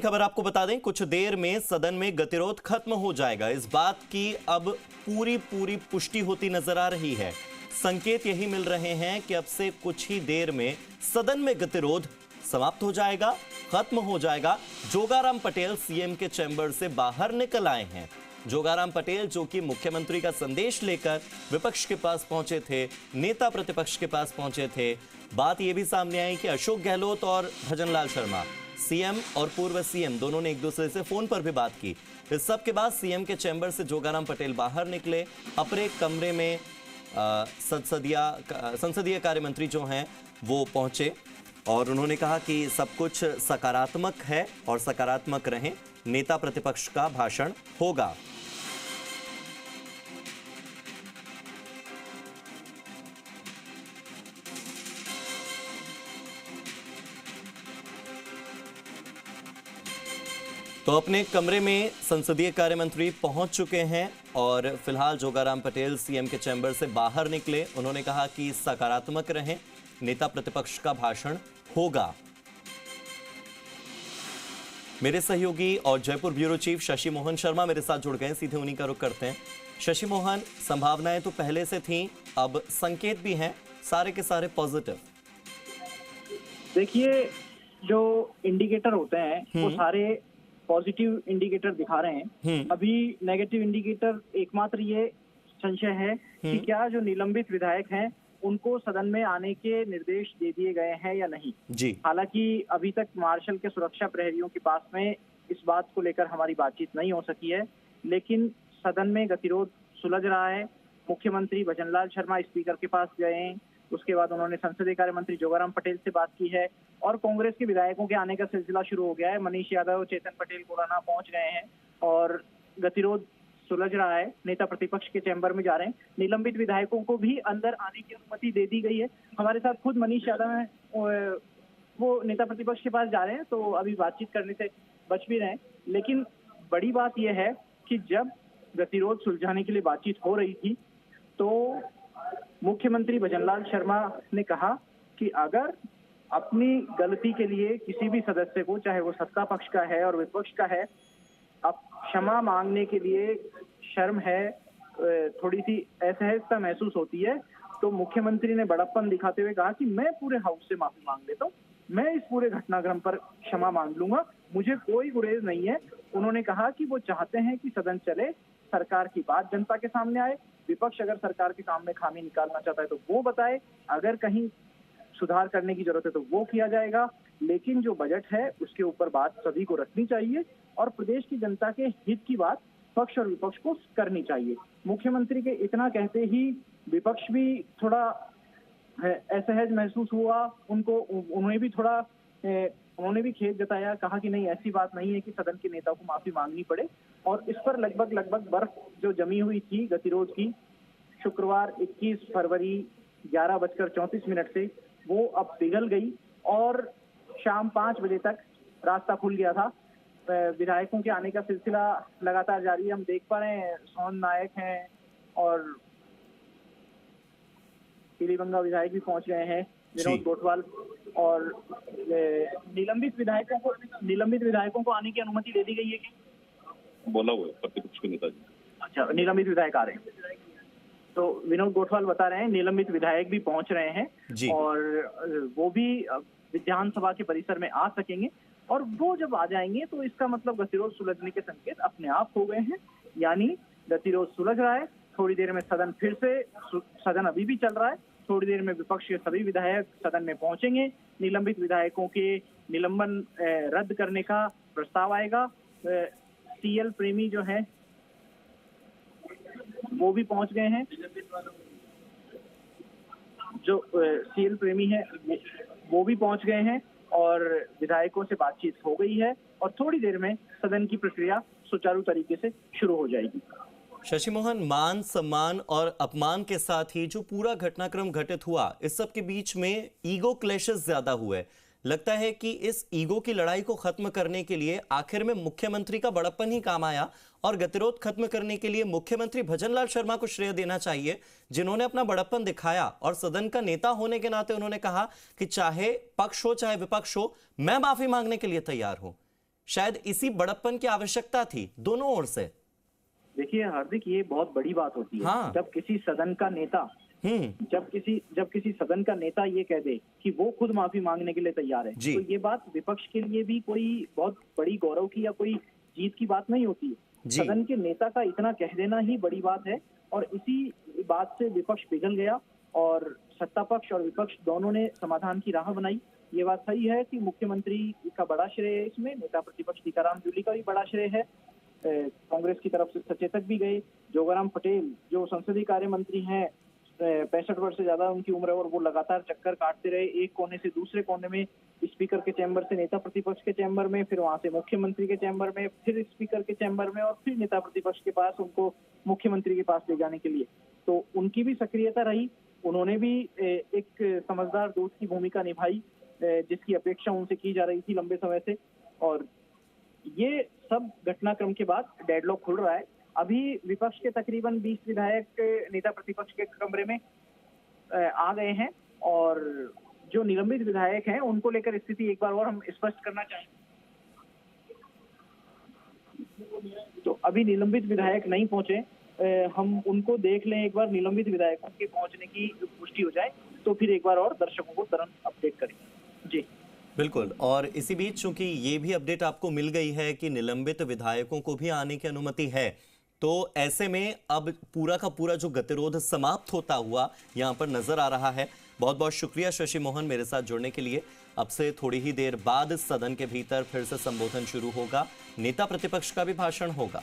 खबर आपको बता दें, कुछ देर में सदन में गतिरोध खत्म हो जाएगा। इस बात की अब पूरी पुष्टि होती नजर आ रही है। संकेत यही मिल रहे हैं कि अब से कुछ ही देर में सदन में गतिरोध समाप्त हो जाएगा, खत्म हो जाएगा। जोगाराम पटेल सीएम के चैम्बर से बाहर निकल आए हैं। जोगाराम पटेल जो कि मुख्यमंत्री का संदेश लेकर विपक्ष के पास पहुंचे थे, नेता प्रतिपक्ष के पास पहुंचे थे। बात यह भी सामने आई कि अशोक गहलोत और भजनलाल शर्मा, सीएम और पूर्व सीएम, दोनों ने एक दूसरे से फोन पर भी बात की। इस सब के बाद सीएम के चैम्बर से जोगाराम पटेल बाहर निकले। अपने कमरे में संसदीय कार्य मंत्री जो हैं वो पहुंचे और उन्होंने कहा कि सब कुछ सकारात्मक है और सकारात्मक रहें। नेता प्रतिपक्ष का भाषण होगा। तो अपने कमरे में संसदीय कार्य मंत्री पहुंच चुके हैं और फिलहाल जोगाराम पटेल सीएम के चैम्बर से बाहर निकले। उन्होंने कहा कि सकारात्मक रहें, नेता प्रतिपक्ष का भाषण होगा। मेरे सहयोगी और जयपुर ब्यूरो चीफ शशि मोहन शर्मा मेरे साथ जुड़ गए, सीधे उन्हीं का रुख करते हैं। शशि मोहन, संभावनाएं तो पहले से थी, अब संकेत भी हैं, सारे के सारे पॉजिटिव। देखिए, जो इंडिकेटर होते हैं वो सारे पॉजिटिव इंडिकेटर दिखा रहे हैं। अभी नेगेटिव इंडिकेटर एकमात्र ये संशय है कि क्या जो निलंबित विधायक हैं उनको सदन में आने के निर्देश दे दिए गए हैं या नहीं जी। हालांकि अभी तक मार्शल के सुरक्षा प्रहरियों के पास में इस बात को लेकर हमारी बातचीत नहीं हो सकी है, लेकिन सदन में गतिरोध सुलझ रहा है। मुख्यमंत्री भजनलाल शर्मा स्पीकर के पास गए हैं, उसके बाद उन्होंने संसदीय कार्य मंत्री जोगाराम पटेल से बात की है और कांग्रेस के विधायकों के आने का सिलसिला शुरू हो गया है। मनीष यादव, चेतन पटेल कोराना पहुंच गए हैं और गतिरोध सुलझ रहा है। नेता प्रतिपक्ष के चैम्बर में जा रहे हैं। निलंबित विधायकों को भी अंदर आने की अनुमति दे दी गई है। हमारे साथ खुद मनीष यादव हैं, वो नेता प्रतिपक्ष के पास जा रहे हैं, तो अभी बातचीत करने से बच भी रहे हैं। लेकिन बड़ी बात यह है कि जब गतिरोध सुलझाने के लिए बातचीत हो रही थी तो मुख्यमंत्री भजनलाल शर्मा ने कहा कि अगर अपनी गलती के लिए किसी भी सदस्य को, चाहे वो सत्ता पक्ष का है और विपक्ष का है, अब क्षमा मांगने के लिए शर्म है, थोड़ी सी असहजता महसूस होती है, तो मुख्यमंत्री ने बड़प्पन दिखाते हुए कहा कि मैं पूरे हाउस से माफी मांग लेता हूँ, मैं इस पूरे घटनाक्रम पर क्षमा मांग लूंगा, मुझे कोई गुरेज नहीं है। उन्होंने कहा कि वो चाहते हैं कि सदन चले, सरकार की बात जनता के सामने आए, विपक्ष अगर सरकार के काम में खामी निकालना चाहता है तो वो बताए, अगर कहीं सुधार करने की जरूरत है तो वो किया जाएगा, लेकिन जो बजट है उसके ऊपर बात सभी को रखनी चाहिए और प्रदेश की जनता के हित की बात पक्ष और विपक्ष को करनी चाहिए। मुख्यमंत्री के इतना कहते ही विपक्ष भी थोड़ा असहज महसूस हुआ, उन्होंने भी खेद जताया, कहा कि नहीं, ऐसी बात नहीं है कि सदन के नेता को माफी मांगनी पड़े। और इस पर लगभग बर्फ जो जमी हुई थी गतिरोध की, शुक्रवार 21 फरवरी 11:34 से वो अब पिघल गई और शाम 5 बजे तक रास्ता खुल गया था। विधायकों के आने का सिलसिला लगातार जारी है। हम देख पा रहे हैं सोहन नायक हैं और पीलीबंगा विधायक भी पहुंच गए हैं, विनोद गोठवाल, और निलंबित विधायकों को आने की अनुमति दे दी गई है कि बोला हुआ है प्रतिपक्ष के नेता जी। अच्छा, निलंबित विधायक आ रहे हैं, तो विनोद गोठवाल बता रहे हैं निलंबित विधायक भी पहुंच रहे हैं और वो भी विधानसभा के परिसर में आ सकेंगे और वो जब आ जाएंगे तो इसका मतलब गतिरोध सुलझने के संकेत अपने आप हो गए हैं। यानी गतिरोध सुलझ रहा है। थोड़ी देर में सदन अभी भी चल रहा है, थोड़ी देर में विपक्ष के सभी विधायक सदन में पहुंचेंगे। निलंबित विधायकों के निलंबन रद्द करने का प्रस्ताव आएगा। सीएल प्रेमी जो है वो भी पहुंच गए हैं, जो सीएल प्रेमी है वो भी पहुंच गए हैं और विधायकों से बातचीत हो गई है और थोड़ी देर में सदन की प्रक्रिया सुचारू तरीके से शुरू हो जाएगी। शशि मोहन, मान सम्मान और अपमान के साथ ही जो पूरा घटनाक्रम घटित हुआ, इस सब के बीच में ईगो क्लैशेस ज्यादा हुए। लगता है कि इस ईगो की लड़ाई को खत्म करने के लिए आखिर में मुख्यमंत्री का बड़प्पन ही काम आया और गतिरोध खत्म करने के लिए मुख्यमंत्री भजनलाल शर्मा को श्रेय देना चाहिए, जिन्होंने अपना बड़प्पन दिखाया और सदन का नेता होने के नाते उन्होंने कहा कि चाहे पक्ष हो चाहे विपक्ष हो, मैं माफी मांगने के लिए तैयार हूं। शायद इसी बड़प्पन की आवश्यकता थी दोनों ओर से। देखिए हार्दिक, ये बहुत बड़ी बात होती है। हाँ। जब किसी सदन का नेता जब किसी सदन का नेता ये कह दे कि वो खुद माफी मांगने के लिए तैयार है, तो ये बात विपक्ष के लिए भी कोई बहुत बड़ी गौरव की या कोई जीत की बात नहीं होती है। सदन के नेता का इतना कह देना ही बड़ी बात है, और इसी बात से विपक्ष पिघल गया और सत्ता पक्ष और विपक्ष दोनों ने समाधान की राह बनाई। ये बात सही है कि मुख्यमंत्री का बड़ा श्रेय है इसमें, नेता प्रतिपक्ष टीकाराम जूली का भी बड़ा श्रेय है। कांग्रेस की तरफ से सचेतक भी गए। जोगाराम पटेल जो संसदीय कार्य मंत्री हैं, 65 वर्ष से ज्यादा उनकी उम्र है, और वो लगातार चक्कर काटते रहे, एक कोने से दूसरे कोने में, स्पीकर के चैम्बर से नेता प्रतिपक्ष के चैम्बर में, फिर वहां से मुख्यमंत्री के चैम्बर में, फिर स्पीकर के चैम्बर में, और फिर नेता प्रतिपक्ष के पास, उनको मुख्यमंत्री के पास ले जाने के लिए। तो उनकी भी सक्रियता रही, उन्होंने भी एक समझदार दूत की भूमिका निभाई जिसकी अपेक्षा उनसे की जा रही थी लंबे समय से। और ये सब घटनाक्रम के बाद डेडलॉक खुल रहा है। अभी विपक्ष के तकरीबन 20 विधायक नेता प्रतिपक्ष के कमरे में आ गए हैं, और जो निलंबित विधायक हैं उनको लेकर स्थिति एक बार और हम स्पष्ट करना चाहेंगे। तो अभी निलंबित विधायक नहीं पहुंचे, हम उनको देख लें एक बार, निलंबित विधायकों के पहुंचने की पुष्टि हो जाए तो फिर एक बार और दर्शकों को तुरंत अपडेट करेंगे। जी बिल्कुल। और इसी बीच चूंकि ये भी अपडेट आपको मिल गई है कि निलंबित विधायकों को भी आने की अनुमति है, तो ऐसे में अब पूरा का पूरा जो गतिरोध समाप्त होता हुआ यहां पर नजर आ रहा है। बहुत बहुत शुक्रिया शशि मोहन मेरे साथ जुड़ने के लिए। अब से थोड़ी ही देर बाद सदन के भीतर फिर से संबोधन शुरू होगा, नेता प्रतिपक्ष का भी भाषण होगा।